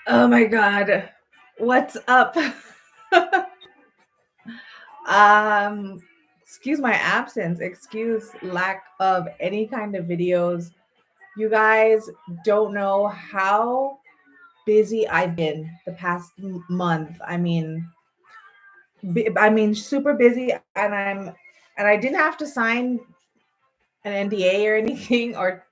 Oh my God. What's up? um, excuse my absence, excuse lack of any kind of videos. You guys don't know how busy I've been the past month. Super busy, and I didn't have to sign an NDA or anything, or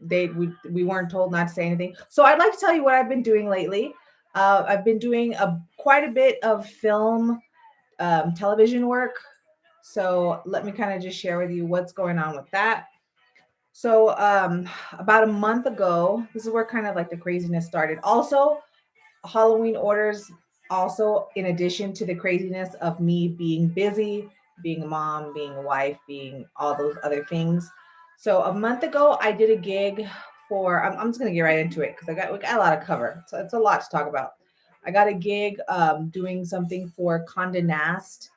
we weren't told not to say anything. So I'd like to tell you what I've been doing lately. I've been doing quite a bit of film, television work. So let me kind of just share with you what's going on with that. So about a month ago, this is where kind of like the craziness started. Also, Halloween orders. Also, in addition to the craziness of me being busy, being a mom, being a wife, being all those other things. So a month ago, I did a gig for. I'm just gonna get right into it because we got a lot of cover. So it's a lot to talk about. I got a gig doing something for Condé Nast,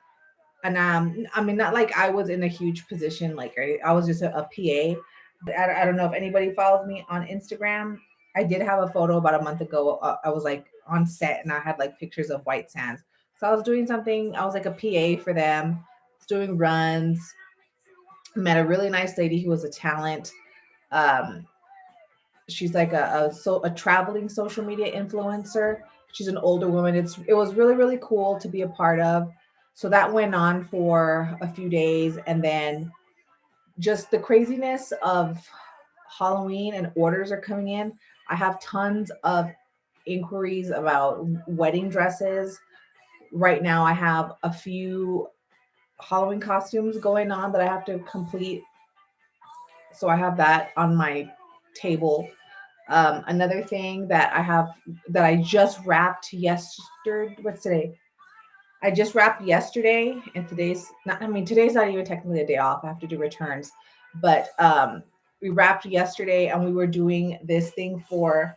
and I mean, not like I was in a huge position, like I was just a PA. But I don't know if anybody follows me on Instagram. I did have a photo about a month ago. I was like on set and I had like pictures of white sands. So I was doing something. I was like a PA for them. I was doing runs. Met a really nice lady who was a talent. Um, she's like a traveling social media influencer. She's an older woman. It was really cool to be a part of. So that went on for a few days, and then just the craziness of Halloween and orders are coming in. I have tons of inquiries about wedding dresses. Right now, I have a few Halloween costumes going on that I have to complete. So I have that on my table. Another thing that I have that I just wrapped yesterday. What's today? I just wrapped yesterday, and today's not. I mean, today's not even technically a day off. I have to do returns, but we wrapped yesterday, and we were doing this thing for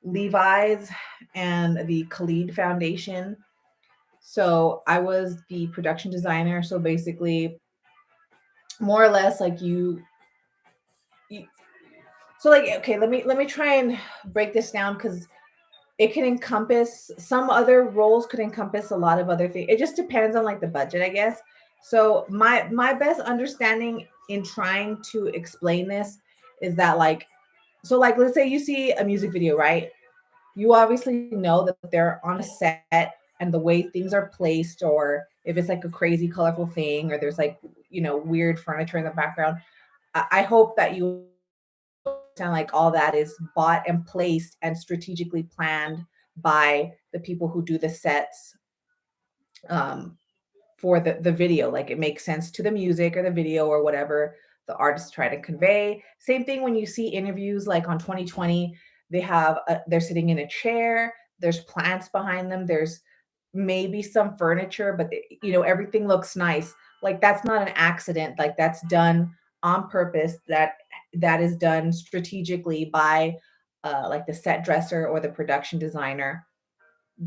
Levi's and the Khalid Foundation. So I was the production designer. So basically, more or less, like you so like okay, let me try and break this down because it can encompass some other roles could encompass a lot of other things. It just depends on like the budget, I guess. So my best understanding in trying to explain this is that like so like let's say you see a music video, right? You obviously know that they're on a set and the way things are placed, or if it's like a crazy colorful thing, or there's like weird furniture in the background. I hope that you understand like all that is bought and placed and strategically planned by the people who do the sets, um, for the video. Like it makes sense to the music or the video or whatever the artists try to convey. Same thing when you see interviews like on 2020, they're sitting in a chair, there's plants behind them, there's maybe some furniture, but everything looks nice. Like that's not an accident, like that's done on purpose. That is done strategically by like the set dresser or the production designer.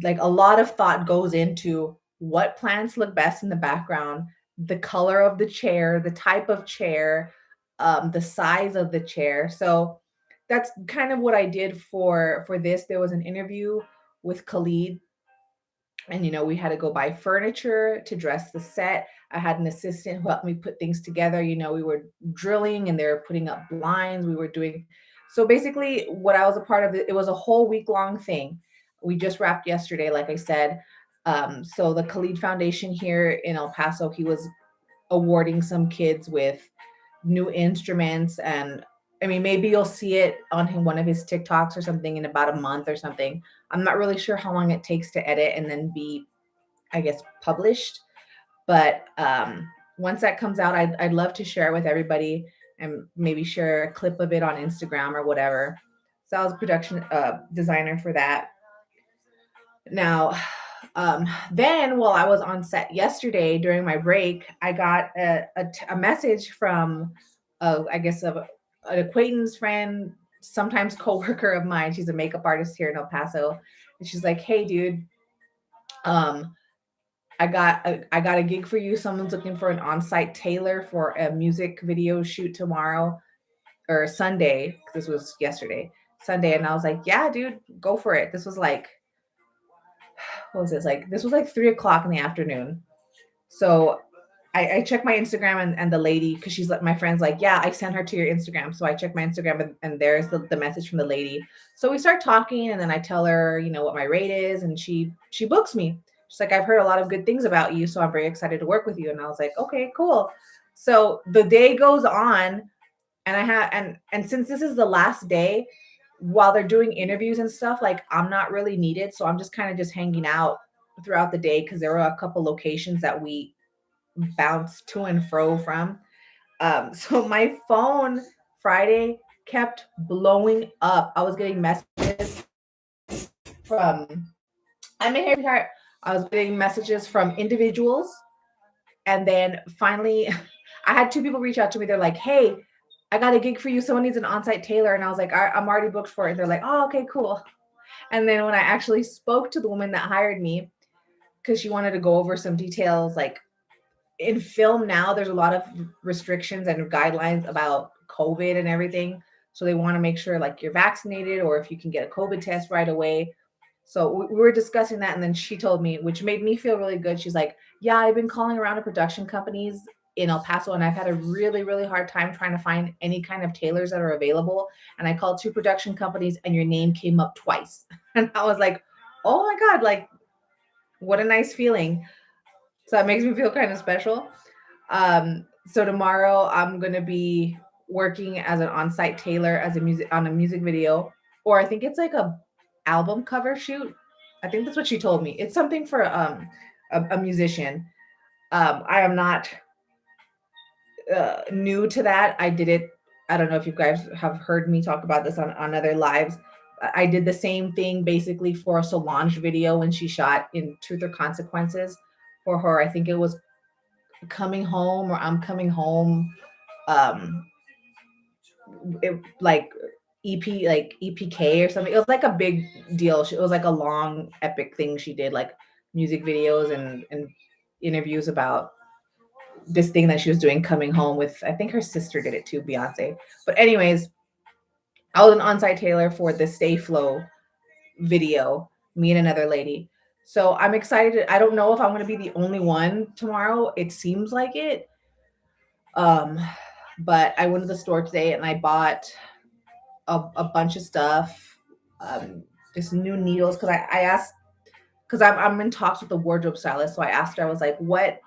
Like a lot of thought goes into what plants look best in the background, the color of the chair, the type of chair, the size of the chair. So that's kind of what I did for this. There was an interview with Khalid, and we had to go buy furniture to dress the set. I had an assistant who helped me put things together. We were drilling and they were putting up blinds. We were doing so basically what I was a part of. It was a whole week long thing. We just wrapped yesterday, like I said. So the Khalid Foundation here in El Paso, he was awarding some kids with new instruments. And I mean, maybe you'll see it on one of his TikToks or something in about a month or something. I'm not really sure how long it takes to edit and then be, I guess, published. But once that comes out, I'd love to share it with everybody and maybe share a clip of it on Instagram or whatever. So I was a production designer for that. Now, then while I was on set yesterday during my break, I got a message from, I guess, an acquaintance friend, sometimes coworker of mine. She's a makeup artist here in El Paso, and she's like, "Hey, dude, um, I got a gig for you. Someone's looking for an on-site tailor for a music video shoot tomorrow or Sunday. This was yesterday, Sunday." And I was like, "Yeah, dude, go for it." This was like what was this? Like, this was like 3 o'clock in the afternoon. So I checked my Instagram, and the lady, because she's like, my friend's like, yeah, I sent her to your Instagram. So I checked my Instagram, and there's the message from the lady. So we start talking, and then I tell her, what my rate is, and she books me. She's like, I've heard a lot of good things about you, so I'm very excited to work with you. And I was like, okay, cool. So the day goes on, and and since this is the last day, while they're doing interviews and stuff, like, I'm not really needed. So I'm just kind of just hanging out throughout the day, because there were a couple locations that we bounce to and fro from. So my phone Friday kept blowing up. I was getting messages from, I'm a hair. I was getting messages from individuals. And then finally, I had two people reach out to me. They're like, hey, I got a gig for you. Someone needs an on-site tailor. And I was like, I'm already booked for it. And they're like, oh, okay, cool. And then when I actually spoke to the woman that hired me, because she wanted to go over some details, like, in film now, there's a lot of restrictions and guidelines about COVID and everything. So they want to make sure, like, you're vaccinated, or if you can get a COVID test right away. So we were discussing that. And then she told me, which made me feel really good. She's like, yeah, I've been calling around to production companies in El Paso, and I've had a really, really hard time trying to find any kind of tailors that are available. And I called two production companies, and your name came up twice. And I was like, oh my God, like, what a nice feeling. So that makes me feel kind of special. So tomorrow I'm gonna be working as an on-site tailor, as a music video, or I think it's like a album cover shoot. I think that's what she told me. It's something for a musician. I am not new to that. I did it. I don't know if you guys have heard me talk about this on other lives. I did the same thing basically for a Solange video when she shot in Truth or Consequences for her. I think it was Coming Home, or I'm Coming Home. Um, like EP, like EPK or something. It was like a big deal. It was like a long epic thing she did, like music videos and interviews about this thing that she was doing, Coming Home, with, I think her sister did it too, Beyonce. But anyways, I was an on-site tailor for the Stay Flow video, me and another lady. So I'm excited. I don't know if I'm going to be the only one tomorrow. It seems like it. Um, but I went to the store today, and I bought a bunch of stuff. Just new needles, because I asked, because I'm in talks with the wardrobe stylist. So I asked her, I was like, what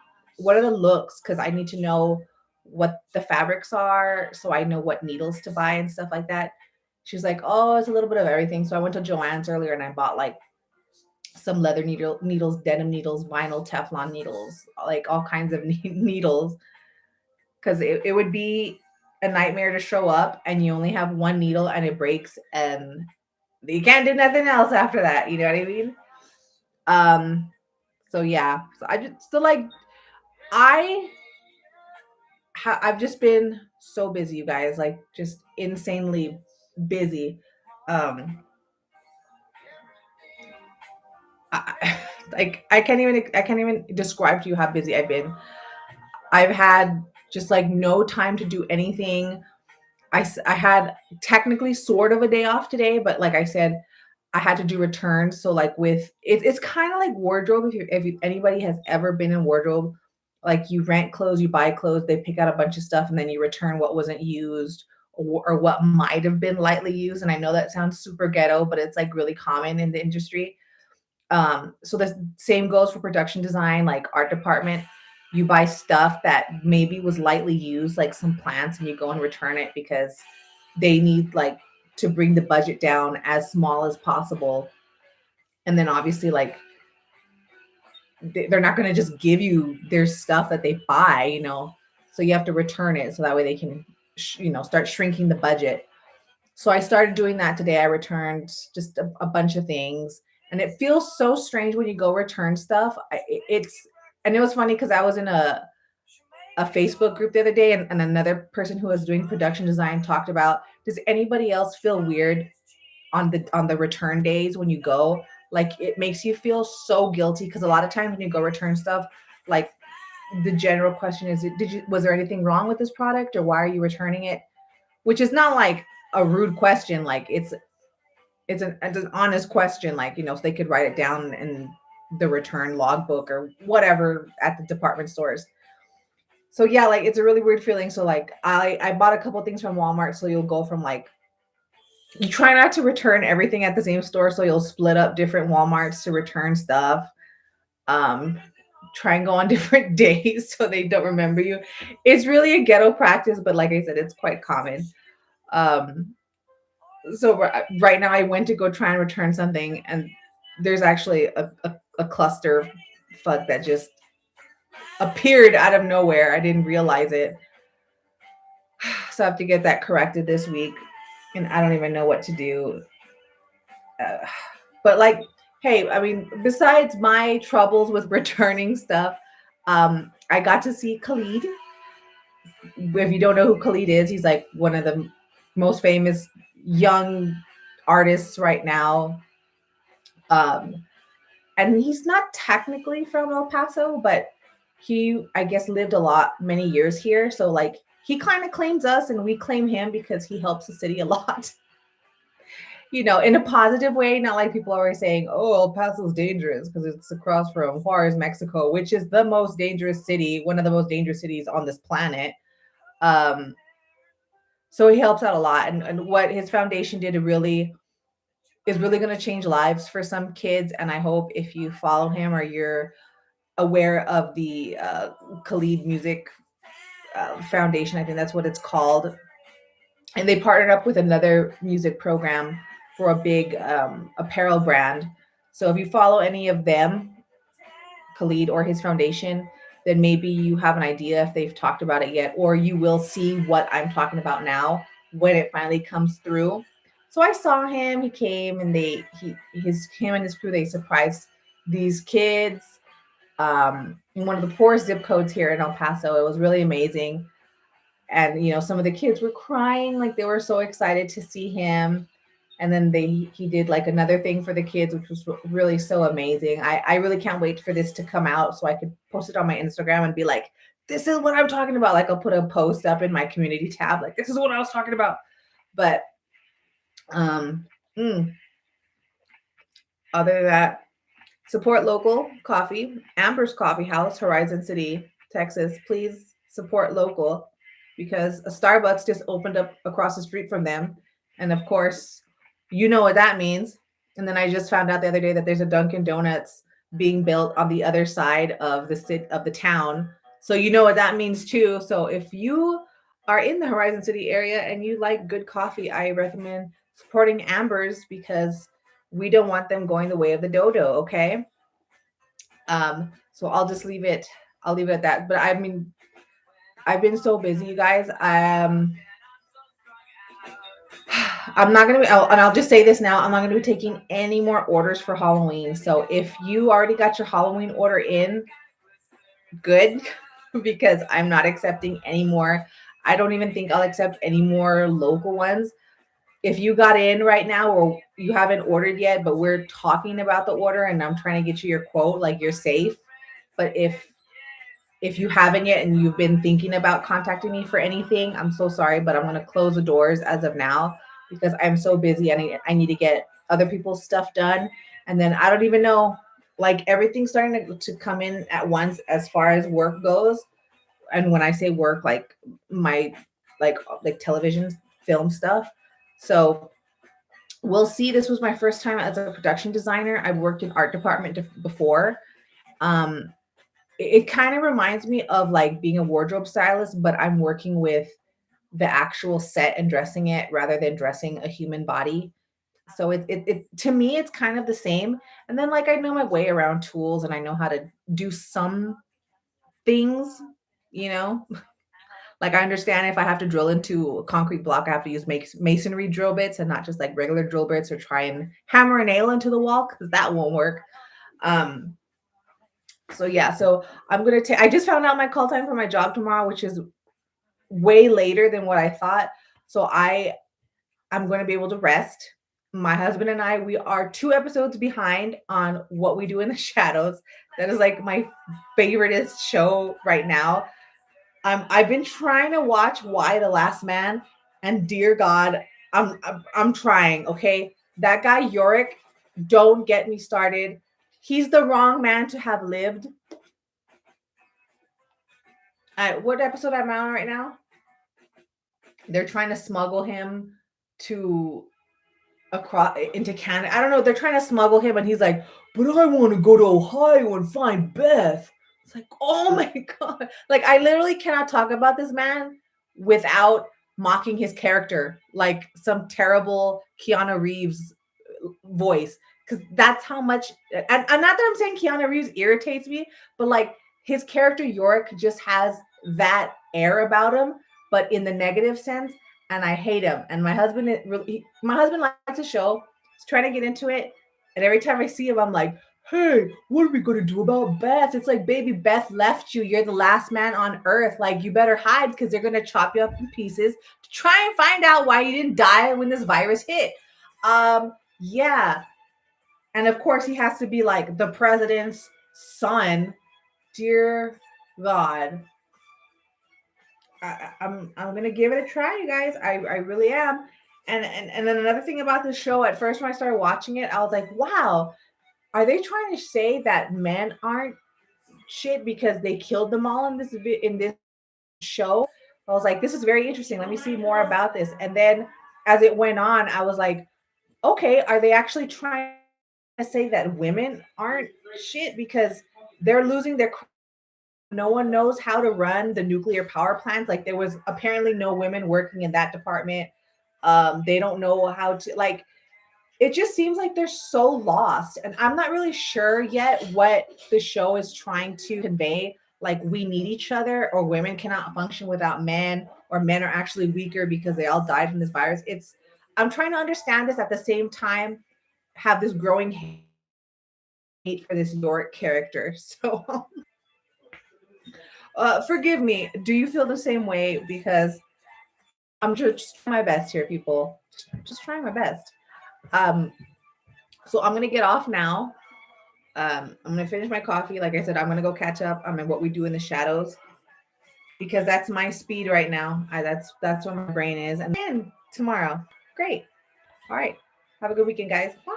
are the looks? Because I need to know what the fabrics are, so I know what needles to buy and stuff like that. She's like, oh, it's a little bit of everything. So I went to Joann's earlier, and I bought like some leather needles, denim needles, vinyl Teflon needles, like all kinds of needles. Because it would be a nightmare to show up and you only have one needle and it breaks, and you can't do nothing else after that. You know what I mean? So yeah. So I just, so like, I've just been so busy, you guys, like, just insanely busy. Um, like, I can't even describe to you how busy I've been. I've had just like no time to do anything. I had technically sort of a day off today, but like I said, I had to do returns. So like, with it's kind of like wardrobe. If anybody has ever been in wardrobe, like, you rent clothes, you buy clothes, they pick out a bunch of stuff, and then you return what wasn't used, or what might have been lightly used. And I know that sounds super ghetto, but it's like really common in the industry. So the same goes for production design, like art department. You buy stuff that maybe was lightly used, like some plants, and you go and return it because they need, like, to bring the budget down as small as possible. And then obviously, like, they're not going to just give you their stuff that they buy, so you have to return it so that way they can, start shrinking the budget. So I started doing that today. I returned just a bunch of things, and it feels so strange when you go return stuff. And it was funny because I was in a Facebook group the other day, and another person who was doing production design talked about, does anybody else feel weird on the return days when you go? Like, it makes you feel so guilty, because a lot of times when you go return stuff, like, the general question is, was there anything wrong with this product, or why are you returning it? Which is not like a rude question. Like, it's an honest question, like, so they could write it down and the return logbook or whatever at the department stores. So yeah, like it's a really weird feeling. So like I bought a couple things from Walmart. So you'll go from like, you try not to return everything at the same store. So you'll split up different Walmarts to return stuff. Um, Try and go on different days so they don't remember you. It's really a ghetto practice, but like I said, it's quite common. Um, so right now I went to go try and return something, and there's actually a cluster fuck that just appeared out of nowhere. I didn't realize it. So I have to get that corrected this week, and I don't even know what to do. Uh, but like, hey, I mean, besides my troubles with returning stuff, I got to see Khalid. If you don't know who Khalid is, he's like one of the most famous young artists right now. Um, and he's not technically from El Paso, but he, I guess, lived many years here. So like, he kind of claims us, and we claim him because he helps the city a lot. In a positive way, not like people are always saying, "Oh, El Paso's dangerous because it's across from Juarez, Mexico, which is the most dangerous city, one of the most dangerous cities on this planet." Um, so he helps out a lot, and what his foundation did is really going to change lives for some kids. And I hope if you follow him or you're aware of the Khalid Music Foundation, I think that's what it's called, and they partnered up with another music program for a big apparel brand. So if you follow any of them, Khalid or his foundation, then maybe you have an idea if they've talked about it yet, or you will see what I'm talking about now when it finally comes through. So I saw him. He came, and him and his crew, they surprised these kids in one of the poorest zip codes here in El Paso. It was really amazing. And some of the kids were crying, like they were so excited to see him. And then he did like another thing for the kids, which was really so amazing. I really can't wait for this to come out so I could post it on my Instagram and be like, this is what I'm talking about. Like I'll put a post up in my community tab, like this is what I was talking about. But um other than that, support local coffee. Amber's Coffee House, Horizon City, Texas. Please support local, because a Starbucks just opened up across the street from them. And of course, you know what that means. And then I just found out the other day that there's a Dunkin' Donuts being built on the other side of the town. So you know what that means too. So if you are in the Horizon City area and you like good coffee, I recommend supporting Amber's, because we don't want them going the way of the dodo, okay? So I'll just leave it. I'll leave it at that. But I mean, I've been so busy, you guys. I'm not gonna be, and I'll just say this now. I'm not gonna be taking any more orders for Halloween. So if you already got your Halloween order in, good, because I'm not accepting any more. I don't even think I'll accept any more local ones. If you got in right now or you haven't ordered yet, but we're talking about the order and I'm trying to get you your quote, like you're safe. But if you haven't yet and you've been thinking about contacting me for anything, I'm so sorry, but I'm going to close the doors as of now, because I'm so busy and I need to get other people's stuff done. And then I don't even know, like everything's starting to come in at once as far as work goes. And when I say work, like my like television, film stuff. So we'll see. This was my first time as a production designer. I've worked in art department before. Um, it kind of reminds me of like being a wardrobe stylist, but I'm working with the actual set and dressing it rather than dressing a human body. So it to me, it's kind of the same. And then like I know my way around tools and I know how to do some things, you know, like I understand if I have to drill into a concrete block, I have to use masonry drill bits and not just like regular drill bits, or try and hammer a nail into the wall, because that won't work. Um, so yeah, so I'm gonna take. I just found out my call time for my job tomorrow, which is way later than what I thought. So I'm going to be able to rest. My husband and I, we are 2 episodes behind on What We Do in the Shadows. That is like my favoriteest show right now. I've been trying to watch Why the Last Man, and dear God, I'm trying. Okay, that guy Yorick, don't get me started. He's the wrong man to have lived. What episode I'm on right now? They're trying to smuggle him to across into Canada. I don't know. They're trying to smuggle him, and he's like, "But I want to go to Ohio and find Beth." It's like, oh my god! Like, I literally cannot talk about this man without mocking his character, like some terrible Keanu Reeves voice, because that's how much. And not that I'm saying Keanu Reeves irritates me, but like his character Yorick just has that air about him, but in the negative sense, and I hate him. And my husband, my husband likes the show. He's trying to get into it, and every time I see him, I'm like, "Hey, what are we gonna do about Beth?" It's like, baby, Beth left you. You're the last man on earth. Like, you better hide because they're gonna chop you up in pieces to try and find out why you didn't die when this virus hit. Yeah, and of course he has to be like the president's son. Dear God. I'm gonna give it a try, you guys. I really am. And then another thing about this show, at first when I started watching it, I was like, wow, are they trying to say that men aren't shit because they killed them all in this show? I was like, this is very interesting. Let me see more about this. And then as it went on, I was like, okay, are they actually trying to say that women aren't shit because they're losing their, no one knows how to run the nuclear power plants. Like, there was apparently no women working in that department. They don't know how to, like, it just seems like they're so lost. And I'm not really sure yet what the show is trying to convey. Like, we need each other, or women cannot function without men, or men are actually weaker because they all died from this virus. I'm trying to understand this, at the same time have this growing hate for this York character. So forgive me. Do you feel the same way? Because I'm just trying my best here, people. Just trying my best. Um, so I'm gonna get off now. I'm gonna finish my coffee. Like I said, I'm gonna go catch up on what we do in the shadows, because that's my speed right now. That's where my brain is. And then tomorrow, great. All right. Have a good weekend, guys. Bye.